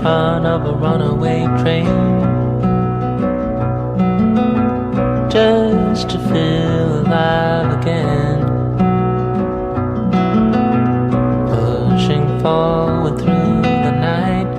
front of a runaway train, just to feel alive again, pushing forward through the night.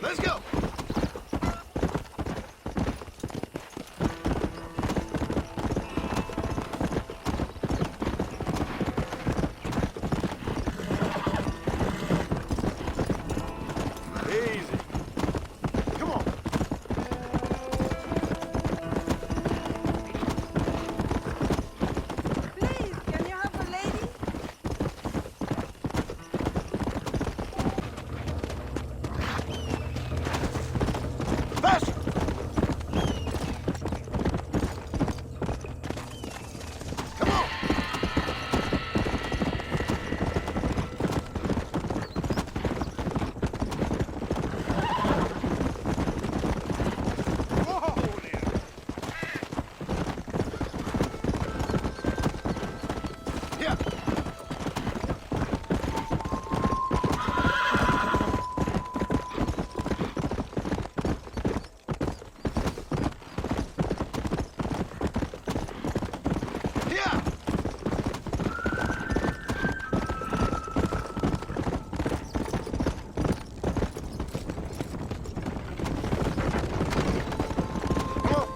Let's go! Easy. Come on. Please, can you help a lady? Faster! Come on! Whoa, there. Yeah. Yeah. Come on.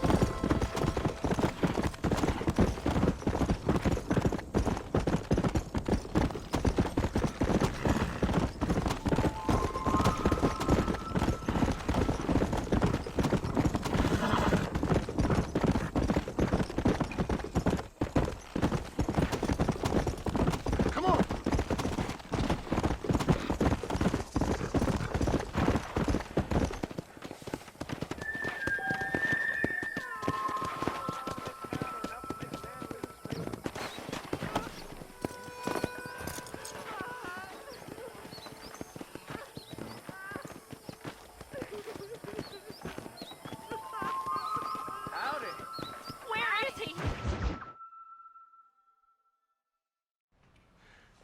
Come on. Where is he?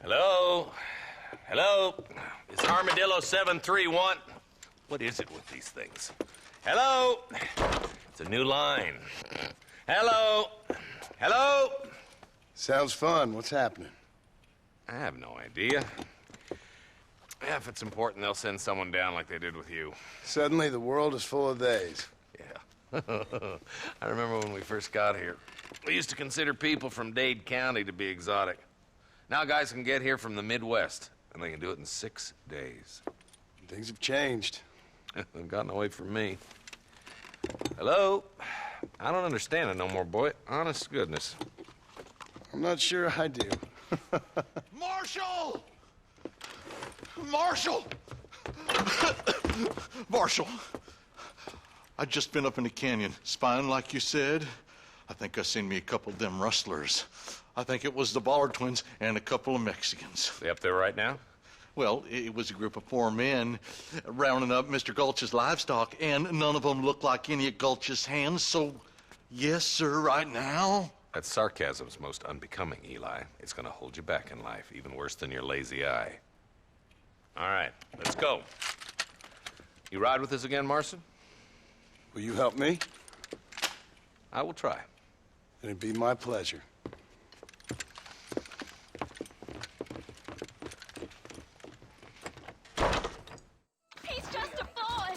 Hello? Hello? Is Armadillo 731? What is it with these things? Hello? It's a new line. Hello? Hello? Sounds fun. What's happening? I have no idea. Yeah, if it's important, they'll send someone down like they did with you. Suddenly, the world is full of theys. Yeah. I remember when we first got here. We used to consider people from Dade County to be exotic. Now guys can get here from the Midwest, and they can do it in 6 days. Things have changed. They've gotten away from me. Hello? I don't understand it no more, boy. Honest to goodness. I'm not sure I do. Marshall! Marshall! Marshall! I'd just been up in the canyon, spying like you said. I think I seen me a couple of them rustlers. I think it was the Ballard twins and a couple of Mexicans. They up there right now? Well, it was a group of 4 men rounding up Mr. Gulch's livestock, and none of them looked like any of Gulch's hands, so yes, sir, right now. That sarcasm's most unbecoming, Eli. It's gonna hold you back in life, even worse than your lazy eye. All right, let's go. You ride with us again, Marson? Will you help me? I will try. It'd be my pleasure. He's just a boy.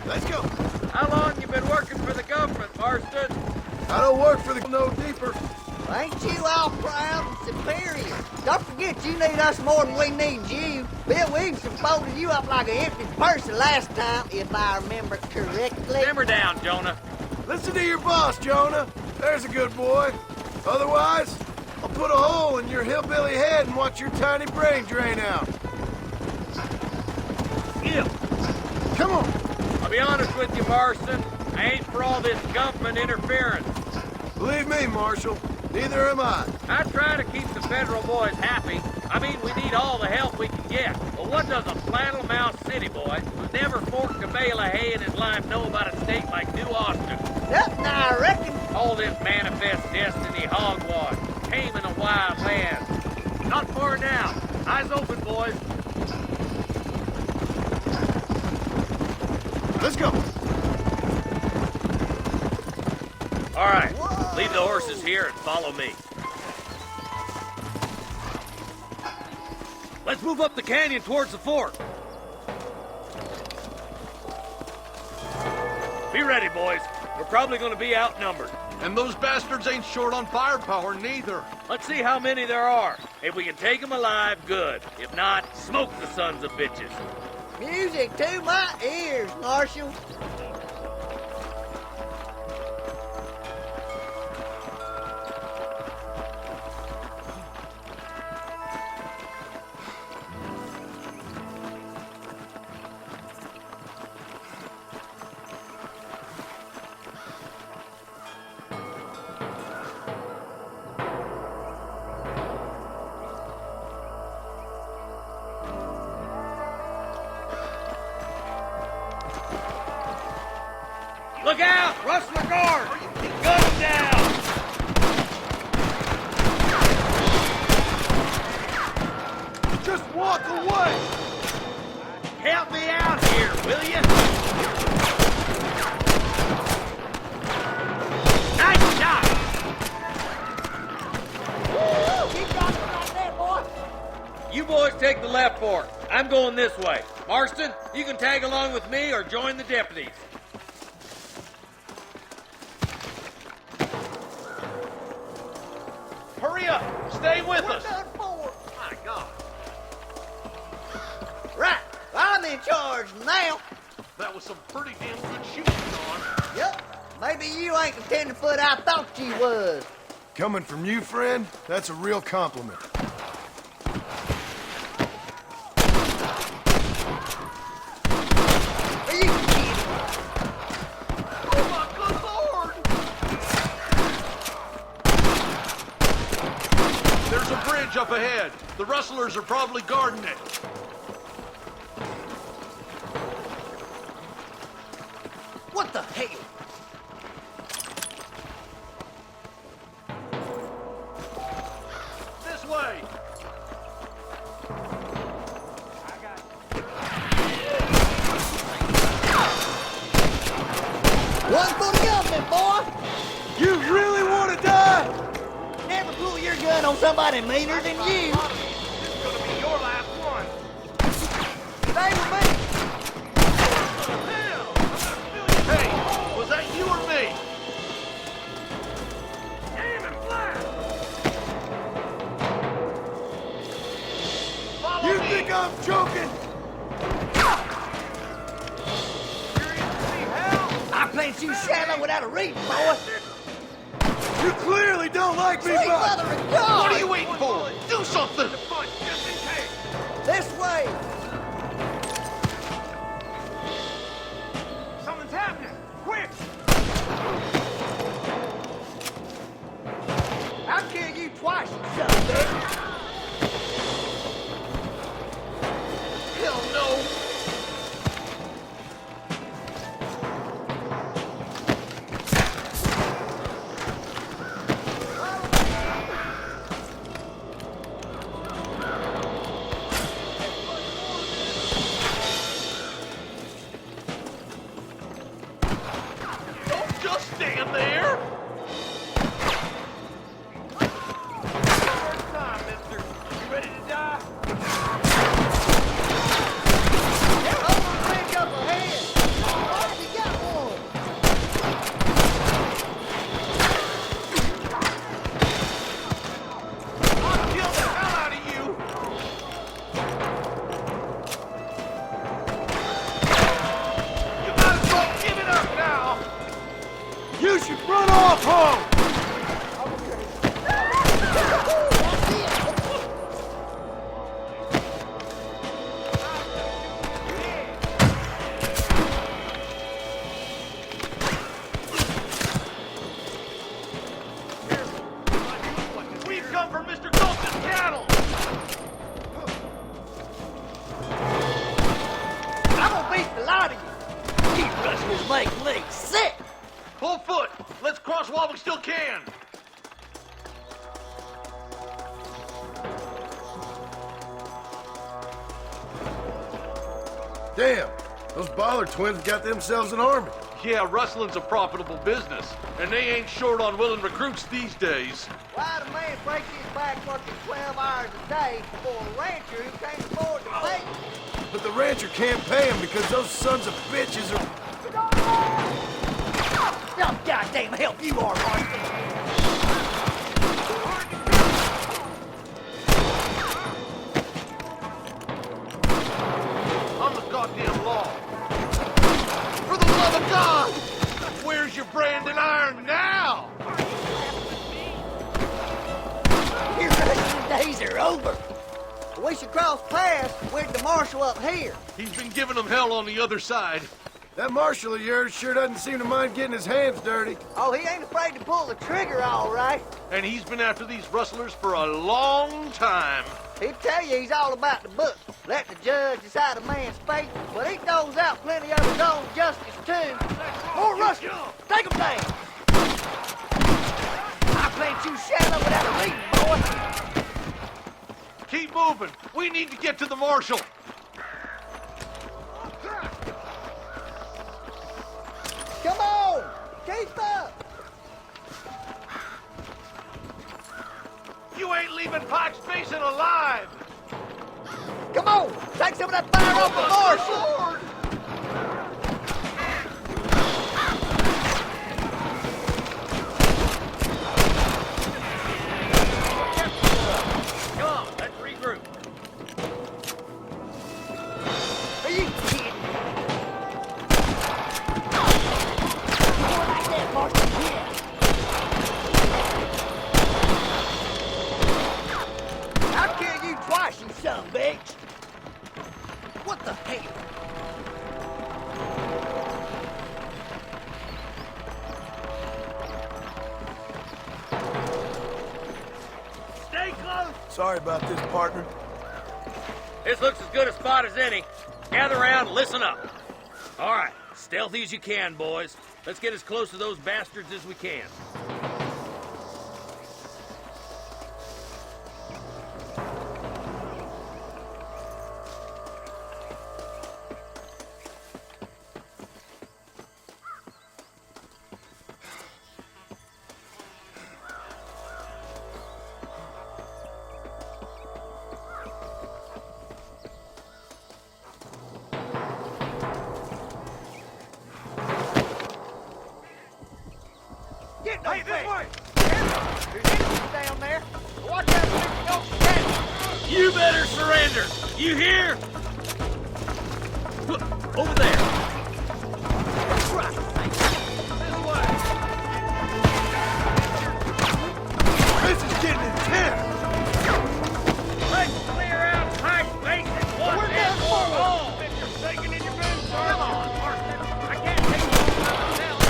Let's go. How long you been working for the government, Marston? I don't work for the no deeper. Ain't you all proud and superior? Don't forget you need us more than we need you. Bill Williamson folded you up like an empty person last time, if I remember correctly. Simmer down, Jonah. Listen to your boss, Jonah. There's a good boy. Otherwise, I'll put a hole in your hillbilly head and watch your tiny brain drain out. Gil, Come on. I'll be honest with you, Marston. I ain't for all this government interference. Believe me, Marshal, neither am I. I try to keep the federal boys happy. I mean, we need all the help we can get. But what does a flannel-mouthed city boy who never forked a bale of hay in his life know about a state like New Austin? Nothing, I reckon. All this manifest destiny hogwash, taming a wild land. Not far now. Eyes open, boys. Let's go. All right, leave the horses here and follow me. Let's move up the canyon towards the fort. Be ready, boys. We're probably going to be outnumbered. And those bastards ain't short on firepower, neither. Let's see how many there are. If we can take them alive, good. If not, smoke the sons of bitches. Music to my ears, Marshal. Look out! Rustler guard! Gun them down! Just walk away. Help me out here, will you? Nice shot! Keep dropping right there, boy. You boys take the left fork. I'm going this way. Marston, you can tag along with me or join the deputies. Hurry up! Stay with We're us! done for. My God. Right, I'm in charge now. That was some pretty damn good shooting, John. Yup, maybe you ain't the tenderfoot I thought you was. Coming from you, friend, that's a real compliment. Are you kidding? Oh my good lord! There's a bridge up ahead. The rustlers are probably guarding it. What the hell? This way! One for the government, boy. You really want to die? Never pull your gun on somebody meaner than you. This is gonna be your last one. Stay with me. Hey, was that you or me? Aim and flash! Follow You me! think I'm joking? I plant you shallow without a reason, boy. You clearly don't like me, Sweet but... mother of God. What are you waiting for? Do something! This way. Something's happening! Quick! I'll kill you twice, you son of a bitch. Hell no! should run off home! We've come for Mr. Colton's cattle! I'm gonna beat the lot of you. These rustlers make me sick. Full foot! Let's cross while we still can! Damn, those Bollard twins got themselves an army. Yeah, rustling's a profitable business, and they ain't short on willing recruits these days. Why'd a man break his back working 12 hours a day for a rancher who can't afford to pay him? But the rancher can't pay him because those sons of bitches are... Oh, goddamn help you are, Marston. On the goddamn law. For the love of God! Where's your branding iron now? Your rustling days are over. We should cross paths with the marshal up here. He's been giving them hell on the other side. That marshal of yours sure doesn't seem to mind getting his hands dirty. Oh, he ain't afraid to pull the trigger, all right. And he's been after these rustlers for a long time. He'd tell you he's all about the book. Let the judge decide a man's fate, but he throws out plenty of his own justice, too. More rustlers! Take them down! I plant you shallow without a reason, boy. Keep moving. We need to get to the marshal. Come on! Keep up! You ain't leaving Pike's Basin alive! Come on! Take some of that fire off the marshal! Come on, let's regroup. Are you kidding? More like that, Marshal. Yeah. I'll kill you twice, you son of a bitch. What the hell? Stay close. Sorry about this, partner. This looks as good a spot as any. Gather around and listen up. All right, stealthy as you can, boys. Let's get as close to those bastards as we can. Get no hey, this way! There's enemies down there. Watch out for the ghost cat. You better surrender. You hear? Over there. Right. This is getting intense! Let's clear out Pike's Basin once We're and down for forward. all. You're shaking in your boots. Come on, Marston. I can't take you by myself.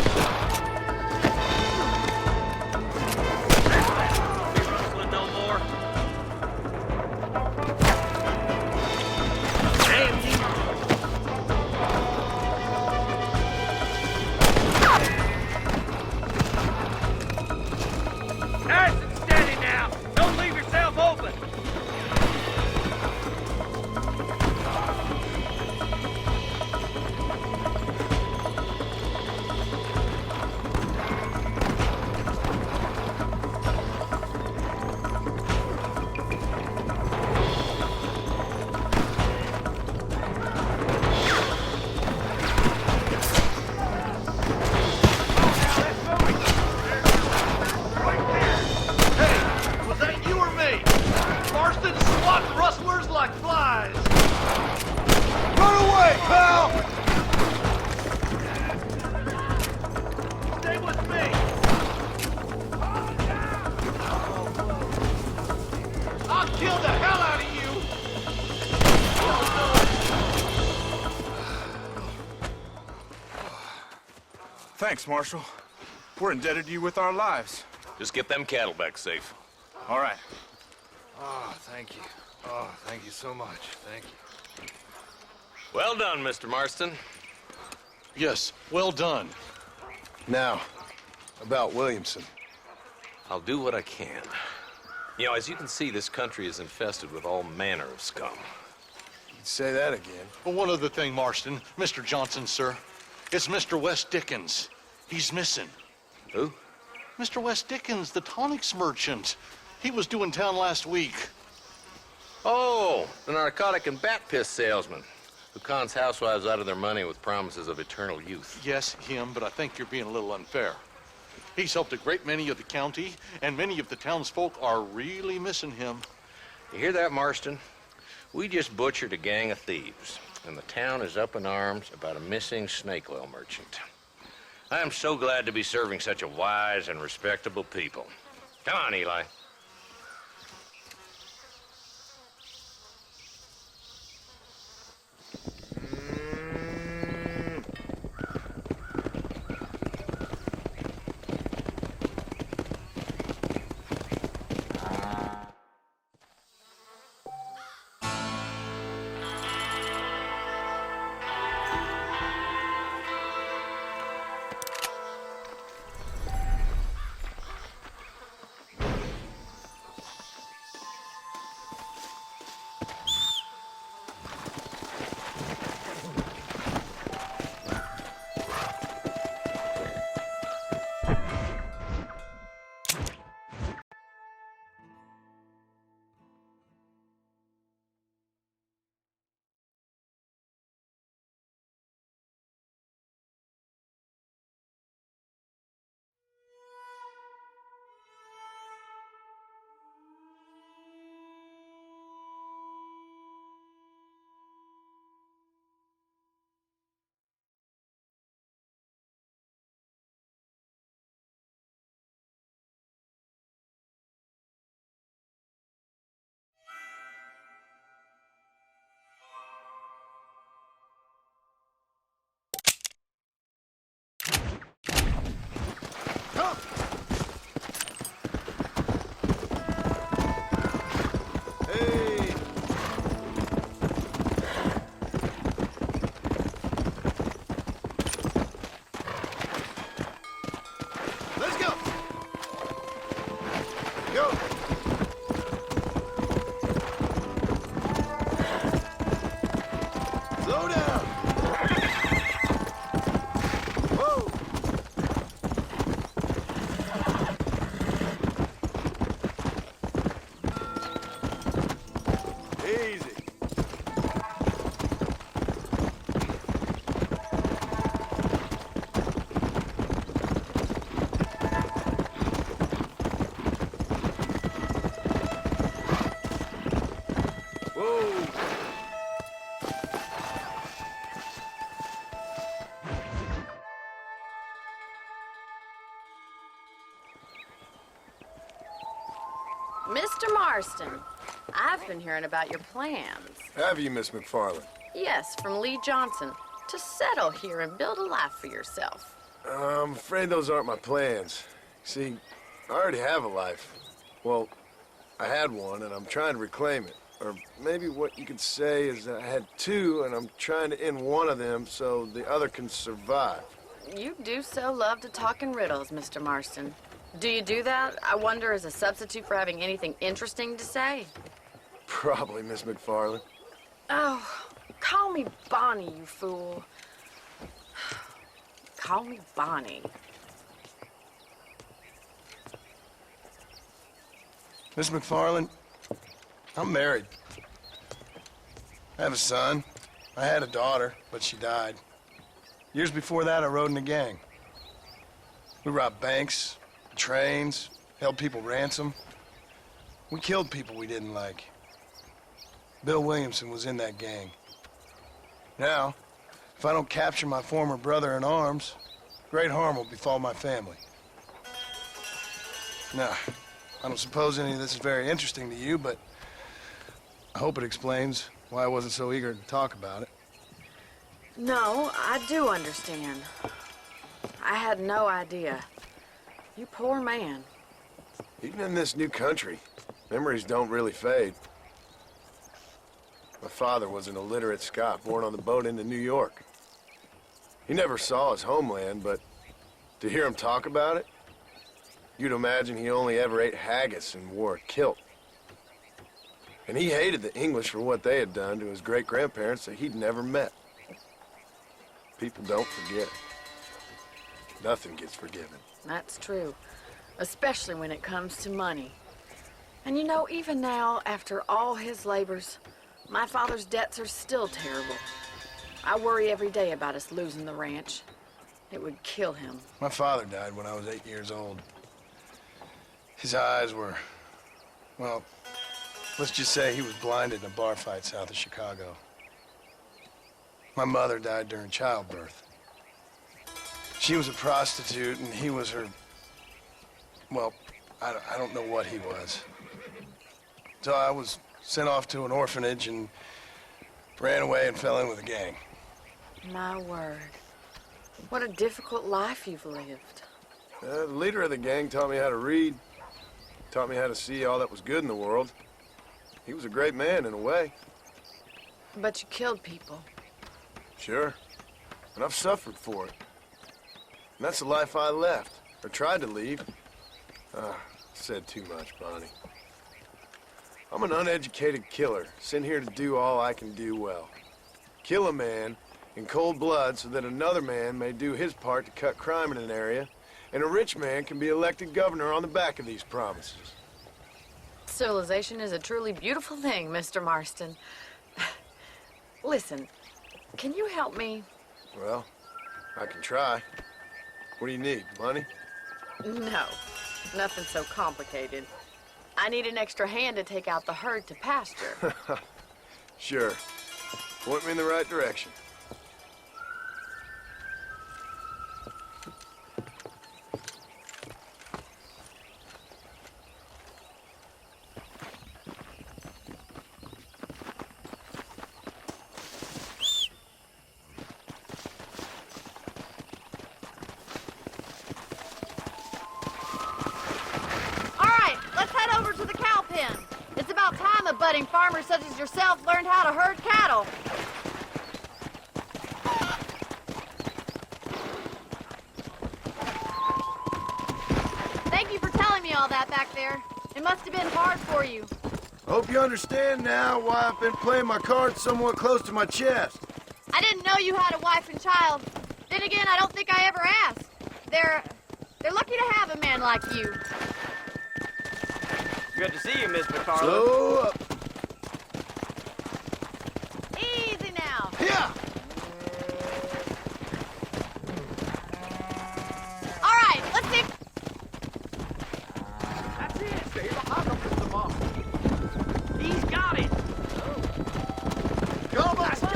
Be rustling no more. Damn you. Thanks, Marshal. We're indebted to you with our lives. Just get them cattle back safe. All right. Oh, thank you. Oh, thank you so much. Thank you. Well done, Mr. Marston. Yes, well done. Now, about Williamson. I'll do what I can. You know, as you can see, this country is infested with all manner of scum. You'd say that again. But one other thing, Marston. Mr. Johnson, sir. It's Mr. West Dickens. He's missing. Who? Mr. West Dickens, the tonics merchant. He was due in town last week. Oh, the narcotic and bat piss salesman who cons housewives out of their money with promises of eternal youth. Yes, him, but I think you're being a little unfair. He's helped a great many of the county, and many of the townsfolk are really missing him. You hear that, Marston? We just butchered a gang of thieves, and the town is up in arms about a missing snake oil merchant. I am so glad to be serving such a wise and respectable people. Come on, Eli. Mr. Marston, I've been hearing about your plans. Have you, Miss McFarland? Yes, from Lee Johnson, to settle here and build a life for yourself. I'm afraid those aren't my plans. See, I already have a life. Well, I had one, and I'm trying to reclaim it. Or maybe what you could say is that I had two, and I'm trying to end one of them so the other can survive. You do so love to talk in riddles, Mr. Marston. Do you do that, I wonder, as a substitute for having anything interesting to say? Probably, Miss McFarland. Oh, call me Bonnie, you fool. Call me Bonnie. Miss McFarland, I'm married. I have a son. I had a daughter, but she died. Years before that, I rode in a gang. We robbed banks, trains, held people ransom. We killed people we didn't like. Bill Williamson was in that gang. Now, if I don't capture my former brother in arms, great harm will befall my family. Now, I don't suppose any of this is very interesting to you, but I hope it explains why I wasn't so eager to talk about it. No, I do understand. I had no idea. You poor man. Even in this new country, memories don't really fade. My father was an illiterate Scot born on the boat into New York. He never saw his homeland, but to hear him talk about it, you'd imagine he only ever ate haggis and wore a kilt. And he hated the English for what they had done to his great-grandparents that he'd never met. People don't forget. Nothing gets forgiven. That's true. Especially when it comes to money. And you know, even now, after all his labors, my father's debts are still terrible. I worry every day about us losing the ranch. It would kill him. My father died when I was 8 years old. His eyes were, well, let's just say he was blinded in a bar fight south of Chicago. My mother died during childbirth. She was a prostitute and he was her, well, I don't know what he was. So I was sent off to an orphanage and ran away and fell in with a gang. My word. What a difficult life you've lived. The leader of the gang taught me how to read, taught me how to see all that was good in the world. He was a great man in a way. But you killed people. Sure. And I've suffered for it. And that's the life I left, or tried to leave. Said too much, Bonnie. I'm an uneducated killer, sent here to do all I can do well. Kill a man in cold blood so that another man may do his part to cut crime in an area, and a rich man can be elected governor on the back of these promises. Civilization is a truly beautiful thing, Mr. Marston. Listen, can you help me? Well, I can try. What do you need, money? No, nothing so complicated. I need an extra hand to take out the herd to pasture. Sure. Point me in the right direction. budding farmers such as yourself learned how to herd cattle. Thank you for telling me all that back there. It must have been hard for you. Hope you understand now why I've been playing my cards somewhat close to my chest. I didn't know you had a wife and child. Then again, I don't think I ever asked. They're lucky to have a man like you. Good to see you, Miss McFarland. Slow up. Easy now. Yeah. All right, let's see. That's it. Stay behind him, Mr. Moss. He's got it. Go, let's go.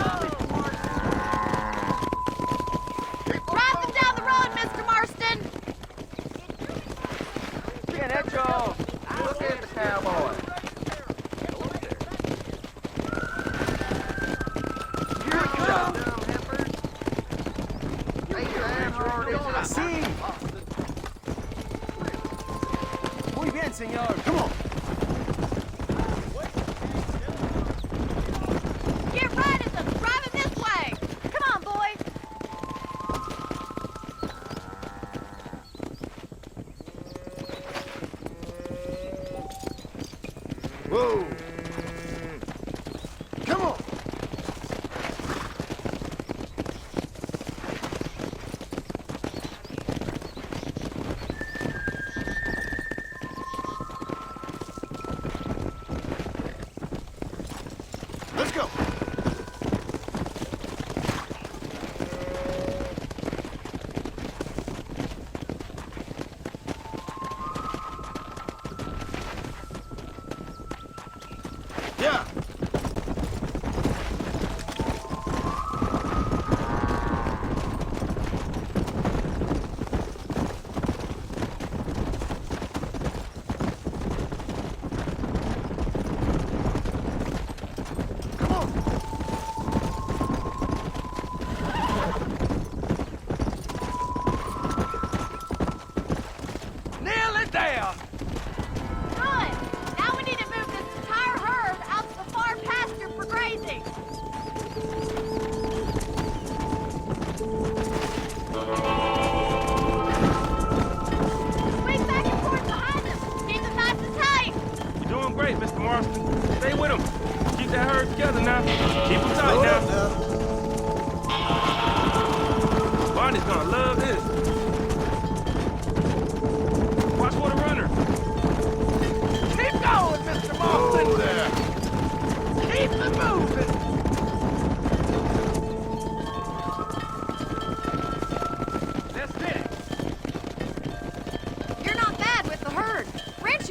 Drive them down the road, Mr. Marston. Can't have y'all. Look at the cowboy. Here it comes. I see. Muy bien, señor. Come on. Get right at them. Drive them this way. Come on, boy. Whoa. Come on. Let's go. Yeah. Come on.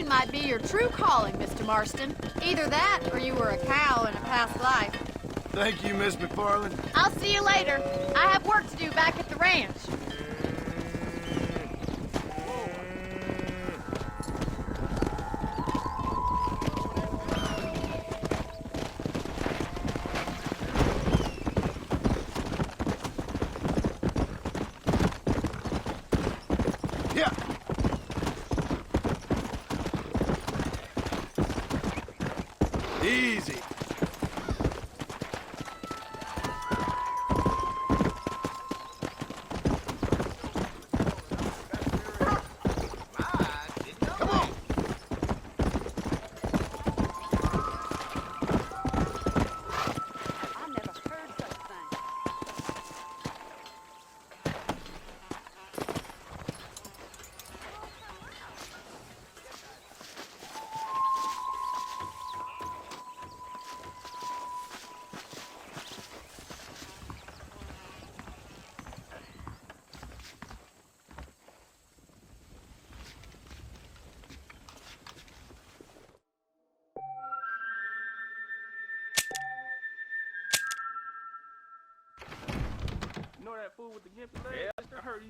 Farming might be your true calling, Mr. Marston. Either that, or you were a cow in a past life. Thank you, Miss McFarland. I'll see you later. I have work to do back at the ranch. Yeah. Easy. Come on. I never heard such thing. You know that fool with the gimpy leg? I heard you.